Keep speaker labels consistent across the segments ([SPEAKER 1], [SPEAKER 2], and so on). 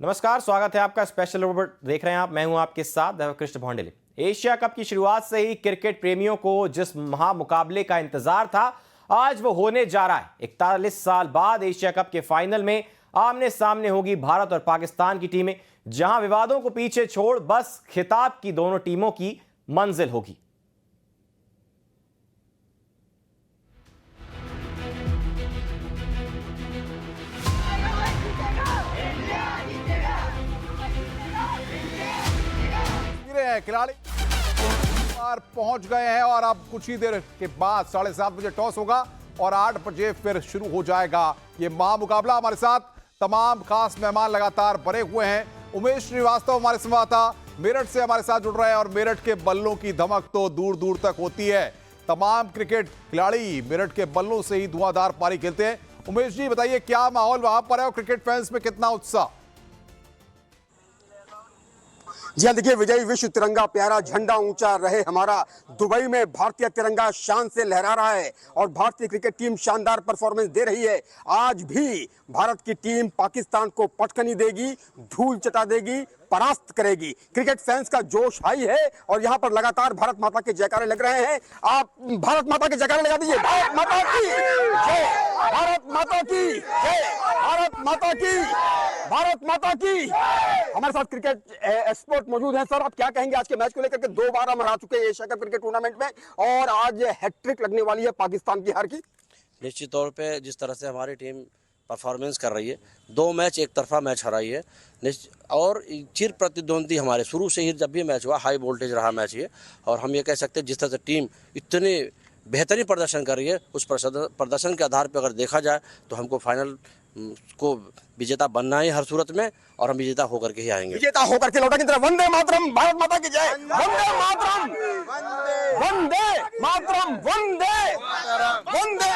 [SPEAKER 1] नमस्कार, स्वागत है आपका स्पेशल रिपोर्ट देख रहे हैं आप। मैं हूं आपके साथ देवकृष्ण भौंडेले। एशिया कप की शुरुआत से ही क्रिकेट प्रेमियों को जिस महामुकाबले का इंतजार था, आज वो होने जा रहा है। 41 साल बाद एशिया कप के फाइनल में आमने सामने होगी भारत और पाकिस्तान की टीमें, जहां विवादों को पीछे छोड़ बस खिताब की दोनों टीमों की मंजिल होगी।
[SPEAKER 2] खिलाड़ी पहुंच गए हैं और अब कुछ ही देर के बाद 7:30 बजे टॉस होगा और 8 बजे फिर शुरू हो जाएगा ये महामुकाबला। हमारे साथ तमाम खास मेहमान लगातार बने हुए हैं। उमेश श्रीवास्तव हमारे संवाददाता मेरठ से हमारे साथ जुड़ रहे हैं और मेरठ के बल्लों की धमक तो दूर दूर तक होती है। तमाम क्रिकेट खिलाड़ी मेरठ के बल्लों से ही धुआंधार पारी खेलते हैं। उमेश जी, बताइए क्या माहौल वहां पर है और क्रिकेट फैंस में कितना उत्साह?
[SPEAKER 3] जी हाँ, देखिए, विजयी विश्व तिरंगा प्यारा झंडा ऊंचा रहे हमारा। दुबई में भारतीय तिरंगा शान से लहरा रहा है और भारतीय क्रिकेट टीम शानदार परफॉर्मेंस दे रही है। आज भी भारत की टीम पाकिस्तान को पटकनी देगी, धूल चटा देगी, परास्त करेगी। क्रिकेट फैंस का जोश हाई है और यहाँ पर लगातार भारत माता के जयकारे लग रहे हैं। आप भारत माता के जयकारे लगा दीजिए। भारत माता की जय, भारत माता की जय, भारत माता की, भारत माता की। हमारे साथ क्रिकेट एक्सपर्ट मौजूद हैं। सर, आप क्या कहेंगे आज के मैच को लेकर के? 2 बार हम हरा चुके हैं एशिया कप क्रिकेट टूर्नामेंट में और आज हैट्रिक लगने वाली है पाकिस्तान की हार की।
[SPEAKER 4] निश्चित तौर पे जिस तरह से हमारी टीम परफॉर्मेंस कर रही है, 2 मैच एक तरफा मैच हराई है और चिर प्रतिद्वंदी हमारे शुरू से ही जब भी मैच हुआ हाई वोल्टेज रहा मैच ये। और हम ये कह सकते हैं जिस तरह से टीम इतने बेहतरीन प्रदर्शन कर रही है, उस प्रदर्शन के आधार पर अगर देखा जाए तो हमको फाइनल को विजेता बनना है हर सूरत में और हम विजेता होकर के ही आएंगे।
[SPEAKER 3] विजेता होकर के लौटा की तरफ। वंदे मातरम, भारत माता की जय। वंदे मातरम, वंदे मातरम, वंदे वंदे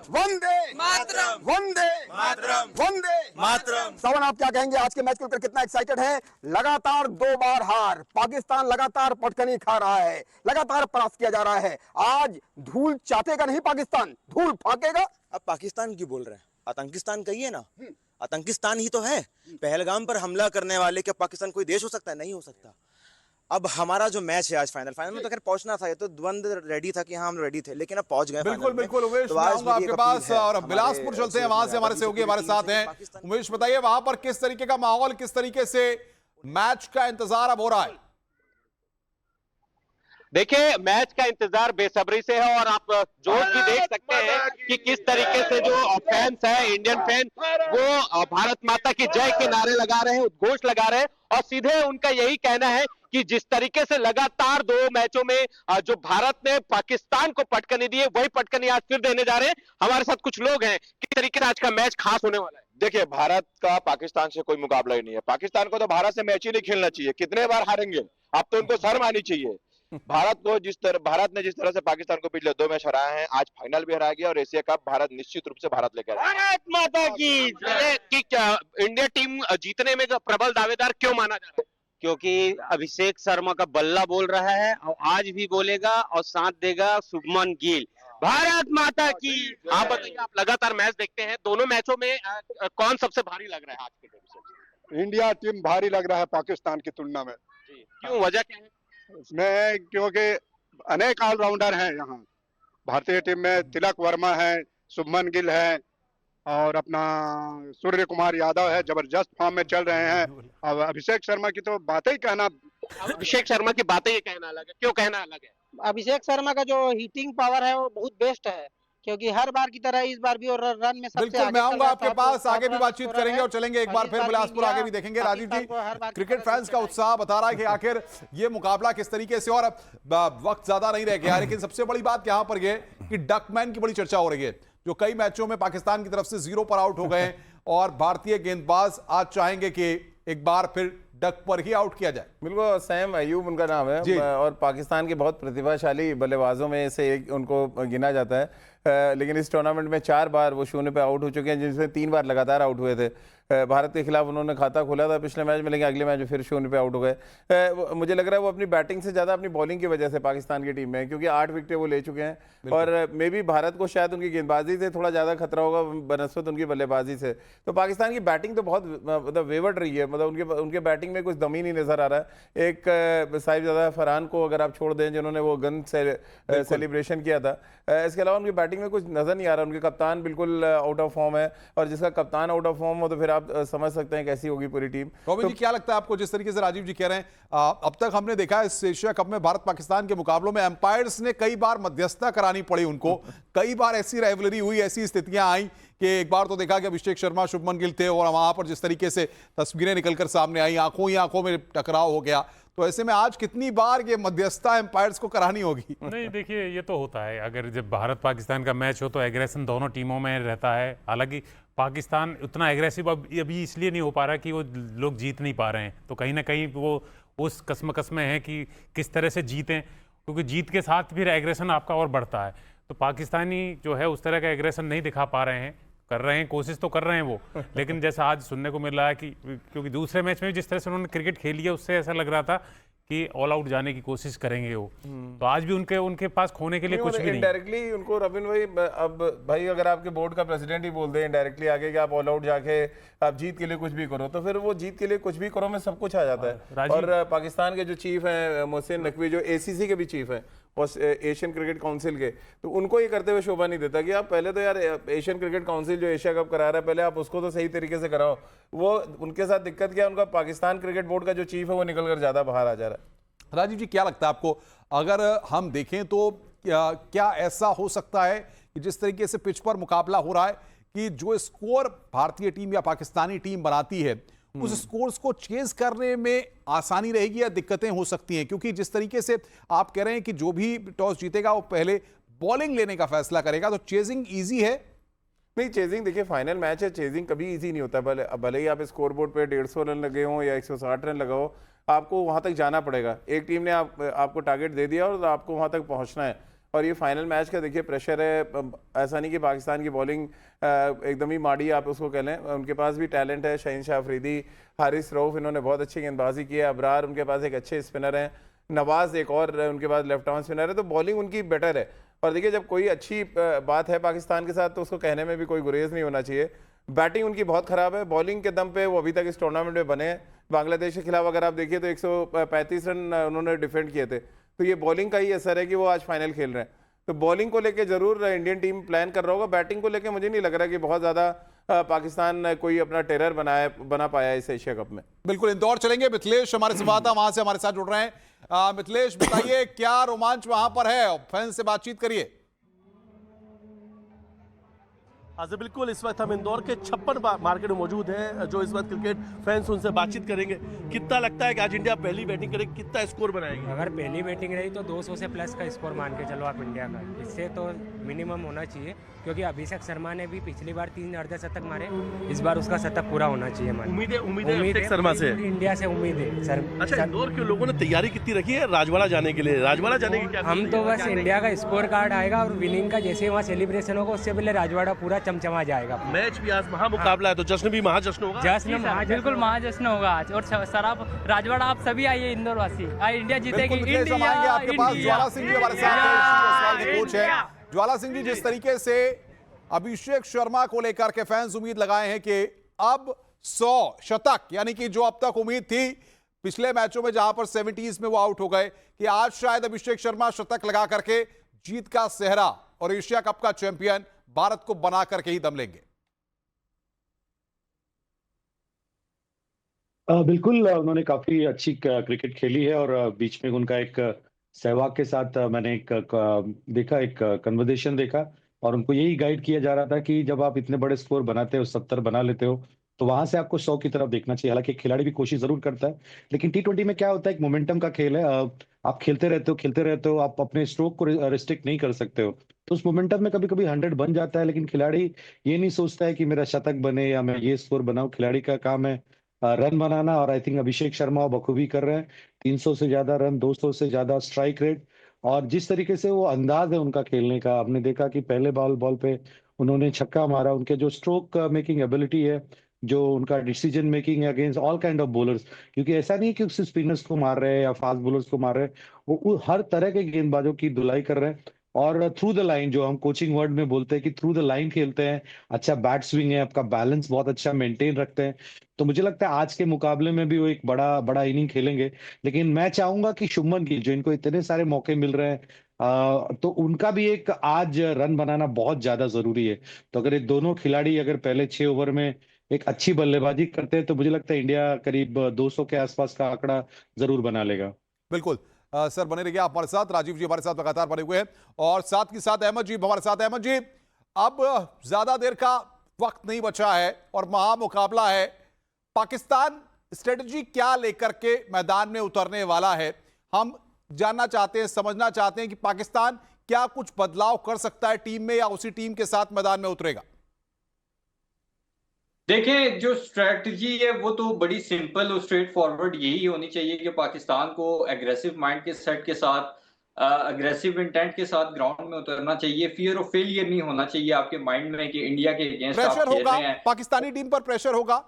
[SPEAKER 3] वंदे मातरम, वंदे मातरम, वंदे मातरम। सवन, आप क्या कहेंगे आज के मैच को लेकर? कितना एक्साइटेड है? लगातार 2 बार हार, पाकिस्तान लगातार पटकनी खा रहा है, लगातार परास्त किया जा रहा है। आज धूल चाटेगा नहीं पाकिस्तान, धूल फाकेगा।
[SPEAKER 5] अब पाकिस्तान की बोल रहे हैं, आतंकिस्तान कहिए ना, आतंकिस्तान ही तो है। पहलगाम पर हमला करने वाले क्या पाकिस्तान कोई देश हो सकता है? नहीं हो सकता। अब हमारा जो मैच है आज फाइनल में तो खैर पहुंचना था, ये तो द्वंद रेडी था कि हाँ हम रेडी थे, लेकिन अब पहुंच गए।
[SPEAKER 2] बिल्कुल बिल्कुल उमेश, मैं आऊंगा आपके पास और बिलासपुर चलते हैं, वहां से हमारे सहयोगी हमारे साथ हैं। उमेश, बताइए वहां पर किस तरीके का माहौल, किस तरीके से मैच का इंतजार अब हो रहा है?
[SPEAKER 6] देखिए, मैच का इंतजार बेसब्री से है और आप जोश भी देख सकते हैं कि किस तरीके से जो फैंस है, इंडियन फैन, वो भारत माता की जय के नारे लगा रहे हैं, उद्घोष लगा रहे हैं और सीधे उनका यही कहना है कि जिस तरीके से लगातार 2 मैचों में जो भारत ने पाकिस्तान को पटकनी दी है, वही पटकनी आज फिर देने जा रहे हैं। हमारे साथ कुछ लोग हैं, किस तरीके से आज का मैच खास होने वाला है।
[SPEAKER 7] देखिए, भारत का पाकिस्तान से कोई मुकाबला ही नहीं है। पाकिस्तान को तो भारत से मैच ही नहीं खेलना चाहिए। कितने बार हारेंगे? अब तो उनको शर्म आनी चाहिए। भारत ने जिस तरह से पाकिस्तान को पिछले 2 मैच हराए हैं, आज फाइनल भी हरा गया और एशिया कप भारत निश्चित रूप से भारत लेकर आएगा।
[SPEAKER 6] भारत माता की इंडिया टीम जीतने में प्रबल दावेदार क्यों माना जा रहा है?
[SPEAKER 8] क्योंकि अभिषेक शर्मा का बल्ला बोल रहा है और आज भी बोलेगा और साथ देगा शुभमन गिल। भारत माता की।
[SPEAKER 6] आप बताइए, आप लगातार मैच देखते हैं, दोनों मैचों में कौन सबसे भारी लग रहा है आज के दिन?
[SPEAKER 7] इंडिया टीम भारी लग रहा है पाकिस्तान की तुलना में।
[SPEAKER 6] क्यों, वजह क्या है?
[SPEAKER 7] उसमें क्योंकि अनेक ऑलराउंडर हैं यहाँ भारतीय टीम में। तिलक वर्मा है, शुभमन गिल है और अपना सूर्य कुमार यादव है, जबरदस्त फॉर्म में चल रहे हैं। और अभिषेक शर्मा की तो बातें ही कहना।
[SPEAKER 6] अभिषेक शर्मा की बातें ये कहना अलग है, क्यों कहना अलग है?
[SPEAKER 9] अभिषेक शर्मा का जो हिटिंग पावर है वो बहुत बेस्ट है, क्योंकि हर बार की तरह इस बार भी और रन में सबसे
[SPEAKER 2] बिल्कुल, मैं आऊंगा आपके पास, आगे भी बातचीत करेंगे और चलेंगे एक बार फिर बिलासपुर, आगे भी देखेंगे। राजीव जी, क्रिकेट फैंस का उत्साह बता रहा है कि आखिर ये मुकाबला किस तरीके से, और वक्त ज्यादा नहीं रह गया, लेकिन सबसे बड़ी बात यहाँ पर ये कि डकमैन की बड़ी चर्चा हो रही है, जो कई मैचों में पाकिस्तान की तरफ से 0 पर आउट हो गए और भारतीय गेंदबाज आज चाहेंगे कि एक बार फिर डक पर ही आउट किया जाए।
[SPEAKER 10] बिल्कुल, सैम अयूब उनका नाम है और पाकिस्तान के बहुत प्रतिभाशाली बल्लेबाजों में से एक उनको गिना जाता है। लेकिन इस टूर्नामेंट में 4 बार वो शून्य पे आउट हो चुके हैं, जिसमें 3 बार लगातार आउट हुए थे। भारत के खिलाफ उन्होंने खाता खोला था पिछले मैच में, लेकिन अगले मैच में फिर शून्य पे आउट हो गए। मुझे लग रहा है वो अपनी बैटिंग से ज़्यादा अपनी बॉलिंग की वजह से पाकिस्तान की टीम में है, क्योंकि 8 विकेटें वो ले चुके हैं और मे बी भारत को शायद उनकी गेंदबाजी से थोड़ा ज़्यादा खतरा होगा बनस्बत उनकी बल्लेबाजी से। तो पाकिस्तान की बैटिंग तो बहुत मतलब वेवर्ड रही है, मतलब उनके बैटिंग में कुछ दम ही नहीं नजर आ रहा है। एक साहिबजादा फरहान को अगर आप छोड़ दें, जिन्होंने वो गन सेलिब्रेशन किया था, इसके अलावा उनकी बैटिंग में कुछ नजर नहीं आ रहा। उनके कप्तान बिल्कुल आउट ऑफ फॉर्म है, और जिसका कप्तान आउट ऑफ फॉर्म हो तो फिर आप समझ सकते हैं कैसी होगी पूरी टीम।
[SPEAKER 2] गोविंद जी, क्या लगता है आपको, जिस तरीके से राजीव जी कह रहे हैं, अब तक हमने देखा है इस एशिया कप में भारत पाकिस्तान के मुकाबलों में एम्पायर्स ने कई बार मध्यस्थता करानी पड़ी उनको, कई बार ऐसी राइवलरी हुई, ऐसी स्थितियां आई कि एक बार तो देखा कि अभिषेक शर्मा शुभमन गिल थे और वहां पर जिस तरीके से तस्वीरें निकलकर सामने आई, आंखों ही आंखों में टकराव हो गया। तो ऐसे में आज कितनी बार ये मध्यस्थता एम्पायर्स को करानी होगी?
[SPEAKER 11] नहीं, देखिए ये तो होता है, अगर जब भारत पाकिस्तान का मैच हो तो एग्रेशन दोनों टीमों में रहता है। हालांकि पाकिस्तान उतना एग्रेसिव अभी इसलिए नहीं हो पा रहा कि वो लोग जीत नहीं पा रहे हैं, तो कहीं ना कहीं वो उस कसमकस में है कि किस तरह से जीतें, क्योंकि जीत के साथ फिर एग्रेशन आपका और बढ़ता है। तो पाकिस्तानी जो है उस तरह का एग्रेशन नहीं दिखा पा रहे हैं, कर रहे हैं, कोशिश तो कर रहे हैं वो, लेकिन जैसा आज सुनने को मिल रहा है कि क्योंकि दूसरे मैच में जिस तरह से उन्होंने क्रिकेट खेली है उससे ऐसा लग रहा था कि ऑल आउट जाने की कोशिश करेंगे वो, तो आज भी उनके पास खोने के लिए कुछ भी नहीं।
[SPEAKER 10] इनडायरेक्टली उनको रविन भाई, अब भाई अगर आपके बोर्ड का प्रेसिडेंट ही बोल दे इनडायरेक्टली आगे कि आप ऑल आउट जाके आप जीत के लिए कुछ भी करो, तो फिर वो जीत के लिए कुछ भी करो में सब कुछ आ जाता है। और पाकिस्तान के जो चीफ हैं मोहसिन नकवी, जो ACC के भी चीफ हैं और एशियन क्रिकेट काउंसिल के, तो उनको ये करते हुए शोभा नहीं देता कि आप पहले तो यार एशियन क्रिकेट काउंसिल जो एशिया कप करा रहा है, पहले आप उसको तो सही तरीके से कराओ। वो उनके साथ दिक्कत क्या, उनका पाकिस्तान क्रिकेट बोर्ड का जो चीफ है वो निकल कर ज्यादा बाहर आ जा रहा है।
[SPEAKER 2] राजीव जी, क्या लगता है आपको, अगर हम देखें तो क्या ऐसा हो सकता है कि जिस तरीके से पिच पर मुकाबला हो रहा है कि जो स्कोर भारतीय टीम या पाकिस्तानी टीम बनाती है उस स्कोर्स को चेज करने में आसानी रहेगी या दिक्कतें हो सकती हैं? क्योंकि जिस तरीके से आप कह रहे हैं कि जो भी टॉस जीतेगा वो पहले बॉलिंग लेने का फैसला करेगा, तो चेजिंग ईजी है?
[SPEAKER 10] नहीं, चेजिंग देखिए फाइनल मैच है, चेजिंग कभी इजी नहीं होता। भले ही आप स्कोर बोर्ड पे 150 रन लगे हों या 160 रन लगाओ, आपको वहां तक जाना पड़ेगा। एक टीम ने आपको टारगेट दे दिया और आपको वहां तक पहुंचना है। और ये फाइनल मैच का देखिए प्रेशर है, ऐसा नहीं कि पाकिस्तान की बॉलिंग एकदम ही माड़ी आप उसको कह लें, उनके पास भी टैलेंट है। शहीन शाह अफरीदी, हारिस रऊफ, इन्होंने बहुत अच्छी गेंदबाजी की है। अबरार उनके पास एक अच्छे स्पिनर हैं, नवाज एक और उनके पास लेफ्ट आर्म स्पिनर है, तो बॉलिंग उनकी बेटर है। और देखिए जब कोई अच्छी बात है पाकिस्तान के साथ तो उसको कहने में भी कोई गुरेज नहीं होना चाहिए। बैटिंग उनकी बहुत खराब है, बॉलिंग के दम पे वो अभी तक इस टूर्नामेंट में बने हैं। बांग्लादेश के खिलाफ अगर आप देखिए तो 135 रन उन्होंने डिफेंड किए थे, तो ये बॉलिंग का ही असर है कि वो आज फाइनल खेल रहे हैं। तो बॉलिंग को लेके जरूर इंडियन टीम प्लान कर रहा होगा, बैटिंग को लेके मुझे नहीं लग रहा कि बहुत ज्यादा पाकिस्तान कोई अपना टेरर बना पाया इस एशिया कप में।
[SPEAKER 2] बिल्कुल, इंदौर चलेंगे, मिथिलेश हमारे संवाददाता वहां से हमारे साथ जुड़ रहे हैं। मिथिलेश, बताइए क्या रोमांच वहां पर है, फैन से बातचीत करिए।
[SPEAKER 12] हाँ बिल्कुल, इस वक्त हम इंदौर के 56 मार्केट में मौजूद हैं, जो इस वक्त क्रिकेट फैंस उनसे बातचीत करेंगे। कितना लगता है कि आज इंडिया पहली बैटिंग करेगी, कितना स्कोर बनाएगी?
[SPEAKER 13] अगर पहली बैटिंग रही तो 200 से प्लस का स्कोर मान के चलो आप इंडिया का, इससे तो मिनिमम होना चाहिए, क्योंकि अभिषेक शर्मा ने भी पिछली बार 3 अर्धशतक मारे, इस बार उसका शतक पूरा होना चाहिए।
[SPEAKER 12] उम्मीद है अभिषेक शर्मा से,
[SPEAKER 13] इंडिया से उम्मीद है सर।
[SPEAKER 12] अच्छा, इंदौर के लोगों ने तैयारी कितनी रखी है राजवाड़ा जाने के लिए? राजवाड़ा जाने की क्या?
[SPEAKER 13] हम तो बस इंडिया का स्कोर कार्ड आएगा और विनिंग का जैसे वहाँ सेलिब्रेशन होगा उससे पहले राजवाड़ा पूरा चमचमा जाएगा।
[SPEAKER 12] मैच भी आज महामुकाबला है, तो जश्न भी महाजश्न होगा।
[SPEAKER 13] जश्न बिल्कुल महाजश्न होगा आज। और सर आप राजवाड़ा आप सभी आइए, इंदौर वासी, इंडिया जीतेगी।
[SPEAKER 2] आपके पास ज्वाला सिंह जी हमारे साथ कोच है। ज्वाला सिंह जी, जिस तरीके से अभिषेक शर्मा को लेकर के फैंस उम्मीद लगाए हैं कि अब 100 शतक, यानी कि जो अब तक उम्मीद थी पिछले मैचों में जहां पर 70s में वो आउट हो गए, कि आज शायद अभिषेक शर्मा शतक लगा करके जीत का सेहरा और एशिया कप का चैंपियन भारत को बना करके ही दम लेंगे।
[SPEAKER 14] बिल्कुल, उन्होंने काफी अच्छी क्रिकेट खेली है और बीच में उनका एक सहवाग के साथ मैंने एक कन्वर्सेशन देखा और उनको यही गाइड किया जा रहा था कि जब आप इतने बड़े स्कोर बनाते हो, 70 बना लेते हो, तो वहां से आपको 100 की तरफ देखना चाहिए। हालांकि खिलाड़ी भी कोशिश जरूर करता है, लेकिन T20 में क्या होता है, एक मोमेंटम का खेल है। आप खेलते रहते हो, आप अपने स्ट्रोक को रिस्ट्रिक्ट नहीं कर सकते हो, तो उस मोमेंटम में कभी कभी 100 बन जाता है, लेकिन खिलाड़ी ये नहीं सोचता है कि मेरा शतक बने या मैं ये स्कोर बनाऊं। खिलाड़ी का काम है रन बनाना, और आई थिंक अभिषेक शर्मा बखूबी कर रहे हैं। 300 से ज्यादा रन, 200 से ज्यादा स्ट्राइक रेट, और जिस तरीके से वो अंदाज है उनका खेलने का, आपने देखा कि पहले बॉल पे उन्होंने छक्का मारा। उनके जो स्ट्रोक मेकिंग एबिलिटी है, जो उनका डिसीजन मेकिंग है against all kind of bowlers, क्योंकि ऐसा नहीं कि सिर्फ स्पिनर्स को मार रहे हैं या फास्ट बॉलर्स को मार रहे हैं, वो हर तरह के गेंदबाजों की धुलाई कर रहे हैं। और थ्रू द लाइन, जो हम कोचिंग वर्ड में बोलते हैं कि थ्रू द लाइन खेलते हैं, अच्छा बैट स्विंग है, आपका बैलेंस बहुत अच्छा मेंटेन रखते हैं। तो मुझे लगता है आज के मुकाबले में भी वो एक बड़ा बड़ा इनिंग खेलेंगे। लेकिन मैं चाहूंगा कि शुभमन गिल, जो इनको इतने सारे मौके मिल रहे हैं, तो उनका भी एक आज रन बनाना बहुत ज्यादा जरूरी है। तो अगर ये दोनों खिलाड़ी अगर पहले 6 ओवर में एक अच्छी बल्लेबाजी करते हैं तो मुझे लगता है इंडिया करीब 200 के आसपास का आंकड़ा जरूर बना लेगा।
[SPEAKER 2] बिल्कुल सर, बने रहिए आप हमारे साथ। राजीव जी हमारे साथ लगातार बने हुए हैं और साथ के साथ अहमद जी हमारे साथ। अहमद जी, अब ज्यादा देर का वक्त नहीं बचा है और महामुकाबला है। पाकिस्तान स्ट्रेटजी क्या लेकर के मैदान में उतरने वाला है, हम जानना चाहते हैं, समझना चाहते हैं कि पाकिस्तान क्या कुछ बदलाव कर सकता है टीम में या उसी टीम के साथ मैदान में उतरेगा।
[SPEAKER 15] देखें, जो स्ट्रेटजी है वो तो बड़ी सिंपल और स्ट्रेट फॉरवर्ड यही होनी चाहिए कि पाकिस्तान को एग्रेसिव माइंड के सेट के साथ, एग्रेसिव इंटेंट के साथ ग्राउंड में उतरना चाहिए। फियर ऑफ फेलियर नहीं होना चाहिए आपके माइंड में कि इंडिया के अगेंस्ट आप खेल रहे हैं।
[SPEAKER 2] पाकिस्तानी टीम पर प्रेशर होगा,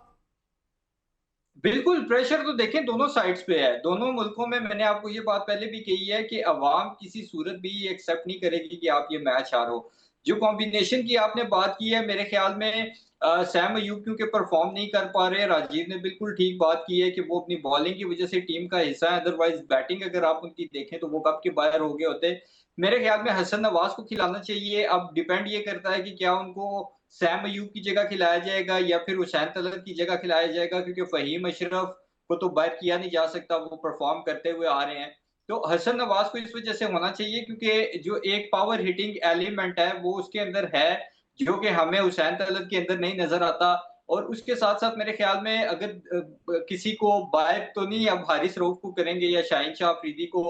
[SPEAKER 15] बिल्कुल प्रेशर तो देखें दोनों साइड्स पे है। दोनों मुल्कों में मैंने आपको ये बात पहले भी कही है कि अवाम किसी सूरत भी एक्सेप्ट नहीं करेगी कि आप ये मैच हारो। जो कॉम्बिनेशन की आपने बात की है, मेरे ख्याल में सैम अयूब क्योंकि परफॉर्म नहीं कर पा रहे, राजीव ने बिल्कुल ठीक बात की है कि वो अपनी बॉलिंग की वजह से टीम का हिस्सा है। अदरवाइज बैटिंग अगर आप उनकी देखें तो वो कब के बाहर हो गए होते। मेरे ख्याल में हसन नवाज को खिलाना चाहिए। अब डिपेंड ये करता है कि क्या उनको सैम अयूब की जगह खिलाया जाएगा या फिर हुसैन तलत की जगह खिलाया जाएगा, क्योंकि फहीम अशरफ को तो बाहर किया नहीं जा सकता, वो परफॉर्म करते हुए आ रहे हैं। तो हसन नवाज को इस वजह से होना चाहिए क्योंकि जो एक पावर हिटिंग एलिमेंट है वो उसके अंदर है, जो कि हमें हुसैन तलत के अंदर नहीं नजर आता। और उसके साथ साथ मेरे ख्याल में अगर किसी को बाहर तो नहीं, अब हारिस रऊफ को करेंगे या शाहीन शाह अफरीदी को,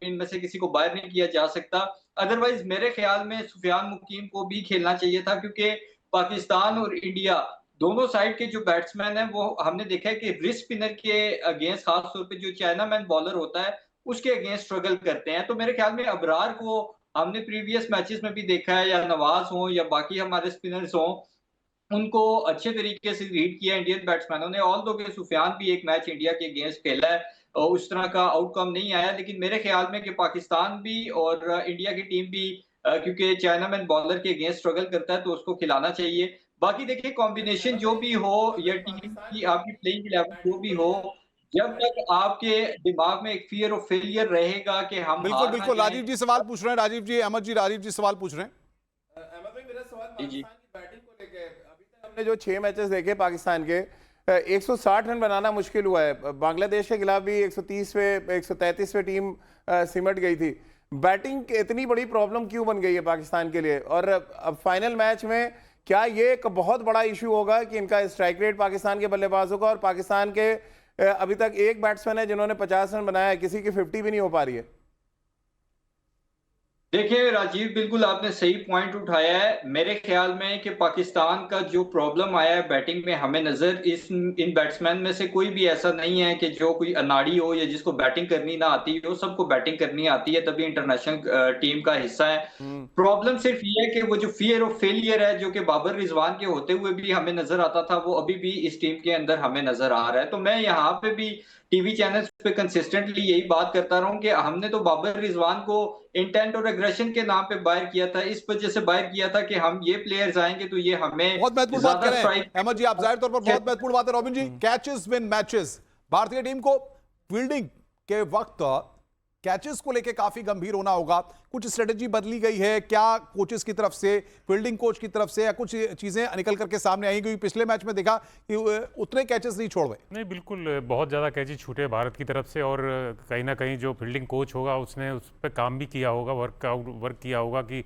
[SPEAKER 15] इनमें से किसी को बाहर नहीं किया जा सकता। अदरवाइज मेरे ख्याल में सुफियान मुकीम को भी खेलना चाहिए था, क्योंकि पाकिस्तान और इंडिया दोनों साइड के जो बैट्समैन हैं वो हमने देखा है कि रिस्ट स्पिनर के अगेंस्ट, खासतौर पे जो चाइनामैन बॉलर होता है उसके अगेंस्ट स्ट्रगल करते हैं। तो मेरे ख्याल में अबरार को हमने प्रीवियस मैचेस में भी देखा है, या नवाज हो या बाकी हमारे स्पिनर्स हो, उनको अच्छे तरीके से रीड किया इंडियन बैट्समैनों ने। ऑल दो के सुफियान भी एक मैच इंडिया के अगेंस्ट खेला है और उस तरह का आउटकम नहीं आया, लेकिन मेरे ख्याल में कि पाकिस्तान भी और इंडिया की टीम भी, क्योंकि चाइनामैन बॉलर के अगेंस्ट स्ट्रगल करता है तो उसको खिलाना चाहिए। बाकी देखिए कॉम्बिनेशन जो भी हो या टीम की आपकी प्लेइंग इलेवन जो भी हो, जब तक आपके दिमाग में एक फियर ऑफ फेलियर रहेगा कि हम
[SPEAKER 2] बिल्कुल बिल्कुल। राजीव जी सवाल पूछ रहे हैं, राजीव जी, अहमद जी, राजीव जी सवाल पूछ रहे हैं।
[SPEAKER 10] अहमद भाई, मेरा सवाल पाकिस्तान की बैटिंग को लेके, अभी तक हमने जो 6 मैचेस देखे पाकिस्तान के, 160 रन बनाना मुश्किल हुआ है। बांग्लादेश के खिलाफ भी 133वें टीम सिमट गई थी। बैटिंग इतनी बड़ी प्रॉब्लम क्यों बन गई है पाकिस्तान के लिए? और अब फाइनल मैच में क्या ये एक बहुत बड़ा इशू होगा कि इनका स्ट्राइक रेट पाकिस्तान के बल्लेबाजों का, और पाकिस्तान के अभी तक एक बैट्समैन है जिन्होंने 50 रन बनाया है, किसी की 50 भी नहीं हो पा रही है।
[SPEAKER 15] देखिए राजीव, बिल्कुल आपने सही पॉइंट उठाया है। मेरे ख्याल में कि पाकिस्तान का जो प्रॉब्लम आया है बैटिंग में, हमें नजर इन बैट्समैन में से कोई भी ऐसा नहीं है कि जो कोई अनाड़ी हो या जिसको बैटिंग करनी ना आती हो। सबको बैटिंग करनी आती है, तभी इंटरनेशनल टीम का हिस्सा है। प्रॉब्लम सिर्फ ये है कि वो जो फियर ऑफ फेलियर है, जो कि बाबर रिजवान के होते हुए भी हमें नजर आता था, वो अभी भी इस टीम के अंदर हमें नजर आ रहा है। तो मैं यहाँ पे भी टीवी चैनल्स पे कंसिस्टेंटली यही बात करता रहा हूं कि हमने तो बाबर रिजवान को इंटेंट और एग्रेशन के नाम पे बाहर किया था, इस वजह से बाहर किया था कि हम ये प्लेयर्स आएंगे तो ये हमें
[SPEAKER 2] बहुत महत्वपूर्ण बात कर रहे हैं अहमद जी, आप जाहिर तौर पर बहुत महत्वपूर्ण बात है। रॉबिन जी, कैचेस विन मैचेस, भारतीय टीम को फील्डिंग के वक्त कैचेस को लेके काफी गंभीर होना होगा। कुछ स्ट्रेटेजी बदली गई है क्या कोचेस की तरफ से, फील्डिंग कोच की तरफ से, या कुछ चीजें निकल करके सामने आई? क्योंकि पिछले मैच में देखा कि उतने कैचेस नहीं छोड़ गए।
[SPEAKER 11] नहीं, बिल्कुल बहुत ज़्यादा कैचेस छूटे भारत की तरफ से, और कहीं ना कहीं जो फील्डिंग कोच होगा उसने उस पर काम भी किया होगा, वर्क किया होगा कि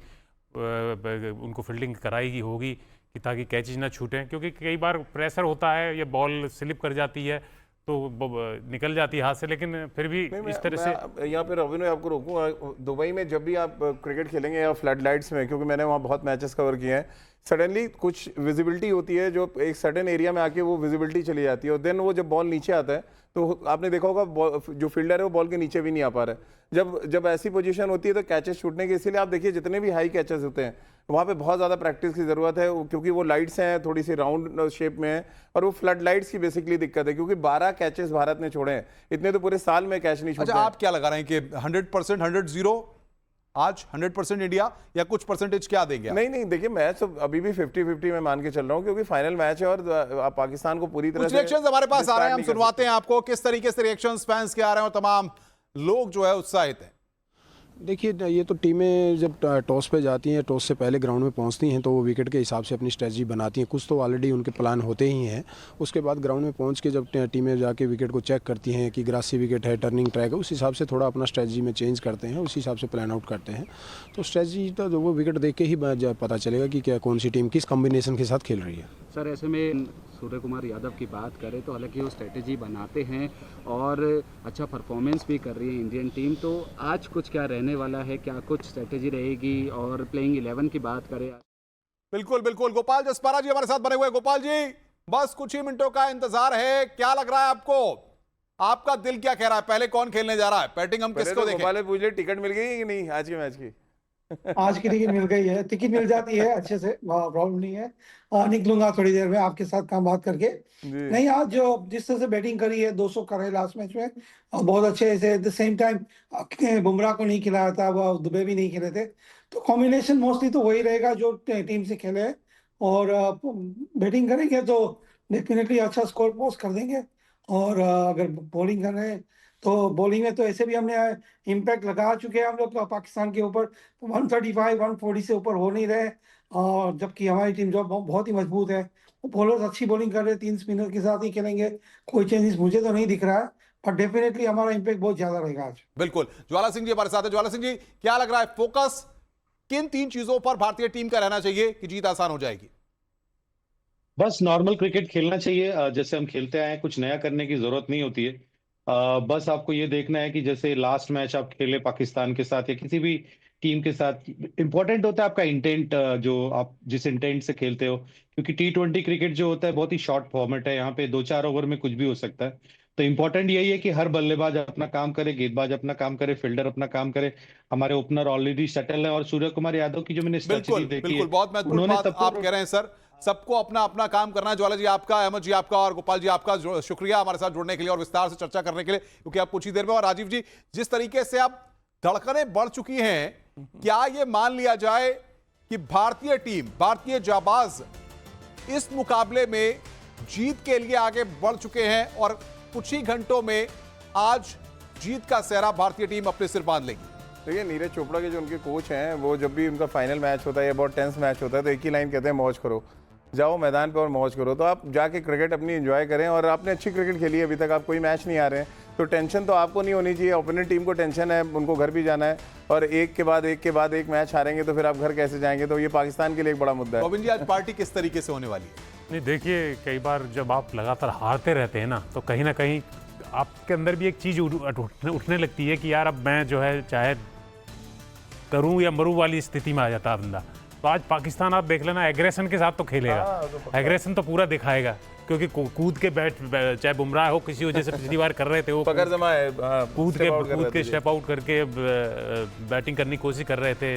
[SPEAKER 11] उनको फील्डिंग कराई होगी कि ताकि कैचेस ना छूटें, क्योंकि कई बार प्रेशर होता है, ये बॉल स्लिप कर जाती है तो निकल जाती है हाथ से। लेकिन फिर भी इस तरह से
[SPEAKER 10] यहाँ पे रॉबिन, मैं आपको रोकूंगा। दुबई में जब भी आप क्रिकेट खेलेंगे या फ्लड लाइट्स में, क्योंकि मैंने वहाँ बहुत मैचेस कवर किए हैं, सडनली कुछ विजिबिलिटी होती है जो एक सर्टेन एरिया में आके वो विजिबिलिटी चली जाती है, और देन वो जब बॉल नीचे आता है तो आपने देखा होगा जो फील्डर है वो बॉल के नीचे भी नहीं आ पा रहा है। जब ऐसी पोजीशन होती है तो कैचेस छूटने के, इसीलिए आप देखिए जितने भी हाई कैचेस होते हैं वहाँ पे बहुत ज़्यादा प्रैक्टिस की ज़रूरत है, क्योंकि वो लाइट्स हैं थोड़ी सी राउंड शेप में है, और वो फ्लड लाइट्स की बेसिकली दिक्कत है, क्योंकि 12 कैचेस भारत ने छोड़े हैं, इतने तो पूरे साल में कैच नहीं छोड़े।
[SPEAKER 2] अच्छा, आप क्या लगा रहे हैं कि 100%, 100-0 आज 100% इंडिया, या कुछ परसेंटेज क्या देंगे?
[SPEAKER 10] नहीं देखिए, मैच तो अभी भी 50-50 में मान के चल रहा हूँ, क्योंकि फाइनल मैच है और पाकिस्तान को पूरी तरह से
[SPEAKER 2] रिएक्शंस हमारे पास आ रहे हैं, हम सुनवाते हैं आपको किस तरीके से रिएक्शंस फैंस के आ रहे हैं और तमाम लोग जो है उत्साहित हैं।
[SPEAKER 16] देखिए, ये तो टीमें जब टॉस पे जाती हैं, टॉस से पहले ग्राउंड में पहुंचती हैं तो वो विकेट के हिसाब से अपनी स्ट्रेटजी बनाती हैं। कुछ तो ऑलरेडी उनके प्लान होते ही हैं। उसके बाद ग्राउंड में पहुंच के जब टीमें जाके विकेट को चेक करती हैं कि ग्रासी विकेट है, टर्निंग ट्रैक है, उस हिसाब से थोड़ा अपना स्ट्रेटजी में चेंज करते हैं, उस हिसाब से प्लान आउट करते हैं। तो स्ट्रेटजी तो वो विकेट देख के ही पता चलेगा कि क्या कौन सी टीम किस कॉम्बिनेशन के साथ खेल रही है।
[SPEAKER 17] सर, ऐसे में सूर्य कुमार यादव की बात करें तो हालांकि वो स्ट्रेटेजी बनाते हैं और अच्छा परफॉर्मेंस भी कर रही है इंडियन टीम, तो आज कुछ क्या रहने वाला है, क्या कुछ स्ट्रेटेजी रहेगी? और प्लेइंग 11 की बात करें।
[SPEAKER 2] बिल्कुल बिल्कुल, गोपाल जसपारा जी हमारे साथ बने हुए। गोपाल जी, बस कुछ ही मिनटों का इंतजार है, क्या लग रहा है आपको? आपका दिल क्या कह रहा है? पहले कौन खेलने जा रहा है? बैटिंग हम किसको देखें?
[SPEAKER 10] गोपाल पूछ ले, टिकट मिल गई कि नहीं आज के मैच की?
[SPEAKER 18] आज की टिकट मिल गई है, टिकट मिल जाती है अच्छे से, प्रॉब्लम नहीं है। निकलूंगा थोड़ी देर में आपके साथ काम बात करके। नहीं, आज जो जिस तरह से बैटिंग करी है, 200 करे लास्ट मैच में, और बहुत अच्छे से। At the same time Bumrah को नहीं खिलाया था, वो दुबे भी नहीं खेले थे, तो कॉम्बिनेशन मोस्टली तो वही रहेगा जो टीम से खेले, और बैटिंग करेंगे तो डेफिनेटली अच्छा स्कोर पोस्ट कर देंगे। और अगर बॉलिंग कर रहे हैं तो बॉलिंग में तो ऐसे भी हमने इम्पैक्ट लगा चुके हैं हम लोग पाकिस्तान के ऊपर। 135, 140 से ऊपर हो नहीं रहे, और जबकि हमारी टीम जो बहुत ही मजबूत है, बॉलर्स अच्छी बॉलिंग कर रहे हैं, 3 स्पिनर के साथ ही खेलेंगे। कोई चेंजेस मुझे तो नहीं दिख रहा है, पर डेफिनेटली हमारा इम्पैक्ट बहुत ज्यादा रहेगा आज।
[SPEAKER 2] बिल्कुल। ज्वाला सिंह जी हमारे साथ है। ज्वाला सिंह जी, क्या लग रहा है, फोकस किन 3 चीजों पर भारतीय टीम का रहना चाहिए कि जीत आसान हो जाएगी?
[SPEAKER 14] बस नॉर्मल क्रिकेट खेलना चाहिए जैसे हम खेलते आए हैं, कुछ नया करने की जरूरत नहीं होती है। बस आपको ये देखना है कि जैसे लास्ट मैच आप खेले पाकिस्तान के साथ या किसी भी टीम के साथ, इंपॉर्टेंट होता है आपका इंटेंट, जो आप जिस इंटेंट से खेलते हो, क्योंकि T20 क्रिकेट जो होता है बहुत ही शॉर्ट फॉर्मेट है, यहाँ पे 2-4 ओवर में कुछ भी हो सकता है। तो इंपॉर्टेंट यही है कि हर बल्लेबाज अपना काम करे, गेंदबाज अपना काम करे, फील्डर अपना काम करे। हमारे ओपनर ऑलरेडी सेटल है, और सूर्य कुमार यादव की जो मैंने स्ट्रेटजी देखी है,
[SPEAKER 2] बहुत महत्वपूर्ण बात आप कह रहे हैं सर। सबको अपना अपना काम करना है। ज्वाला जी आपका, अहमद जी आपका, और गोपाल जी आपका शुक्रिया हमारे साथ जुड़ने के लिए और विस्तार से चर्चा करने के लिए, क्योंकि आप कुछ ही देर में। और राजीव जी, जिस तरीके से अब धड़कनें बढ़ चुकी हैं, क्या ये मान लिया जाए कि भारतीय टीम, भारतीय जाबाज इस मुकाबले में जीत के लिए आगे बढ़ चुके हैं, और कुछ ही घंटों में आज जीत का सेहरा भारतीय टीम अपने सिर बांध लेगी?
[SPEAKER 10] देखिए, नीरज चोपड़ा के जो उनके कोच हैं, वो जब भी उनका फाइनल मैच होता है या बहुत टेंस मैच होता है तो एक ही लाइन कहते हैं, मौज करो, जाओ मैदान पे और मौज करो। तो आप जाके क्रिकेट अपनी एंजॉय करें, और आपने अच्छी क्रिकेट खेली है, अभी तक आप कोई मैच नहीं आ रहे हैं, तो टेंशन तो आपको नहीं होनी चाहिए। ओपोनेंट टीम को टेंशन है, उनको घर भी जाना है, और एक के बाद एक मैच हारेंगे तो फिर आप घर कैसे जाएंगे? तो ये पाकिस्तान के लिए एक बड़ा मुद्दा है।
[SPEAKER 2] गोविंद जी, आज पार्टी किस तरीके से होने वाली है?
[SPEAKER 11] नहीं, देखिए, कई बार जब आप लगातार हारते रहते हैं ना, तो कहीं ना कहीं आपके अंदर भी एक चीज़ उठने लगती है कि यार अब मैं जो है चाहे करूं या मरूं वाली स्थिति में आ जाता है बंदा। तो आज पाकिस्तान आप देख लेना, एग्रेशन के साथ तो खेलेगा, एग्रेशन तो पूरा दिखाएगा, क्योंकि कूद के बैट, चाहे बुमराह हो, किसी वजह से पिछली बार कर रहे थे वो
[SPEAKER 10] पकड़ जमा है,
[SPEAKER 11] कूद के स्टेप आउट करके बैटिंग करने की कोशिश कर रहे थे,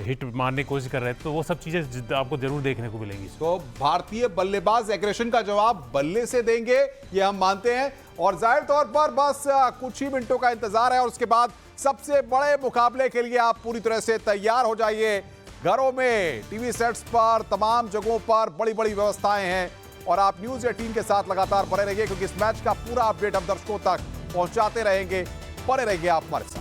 [SPEAKER 11] हिट मारने की कोशिश कर रहे थे, तो वो सब चीजें आपको जरूर देखने को मिलेंगी।
[SPEAKER 2] तो भारतीय बल्लेबाज एग्रेशन का जवाब बल्ले से देंगे, ये हम मानते हैं। और जाहिर तौर पर बस कुछ ही मिनटों का इंतजार है, और उसके बाद सबसे बड़े मुकाबले के लिए आप पूरी तरह से तैयार हो जाइए। घरों में, टीवी सेट्स पर, तमाम जगहों पर बड़ी बड़ी व्यवस्थाएं हैं, और आप न्यूज़ 18 के साथ लगातार बने रहिए, क्योंकि इस मैच का पूरा अपडेट हम दर्शकों तक पहुंचाते रहेंगे। बने रहिए आप हमारे साथ।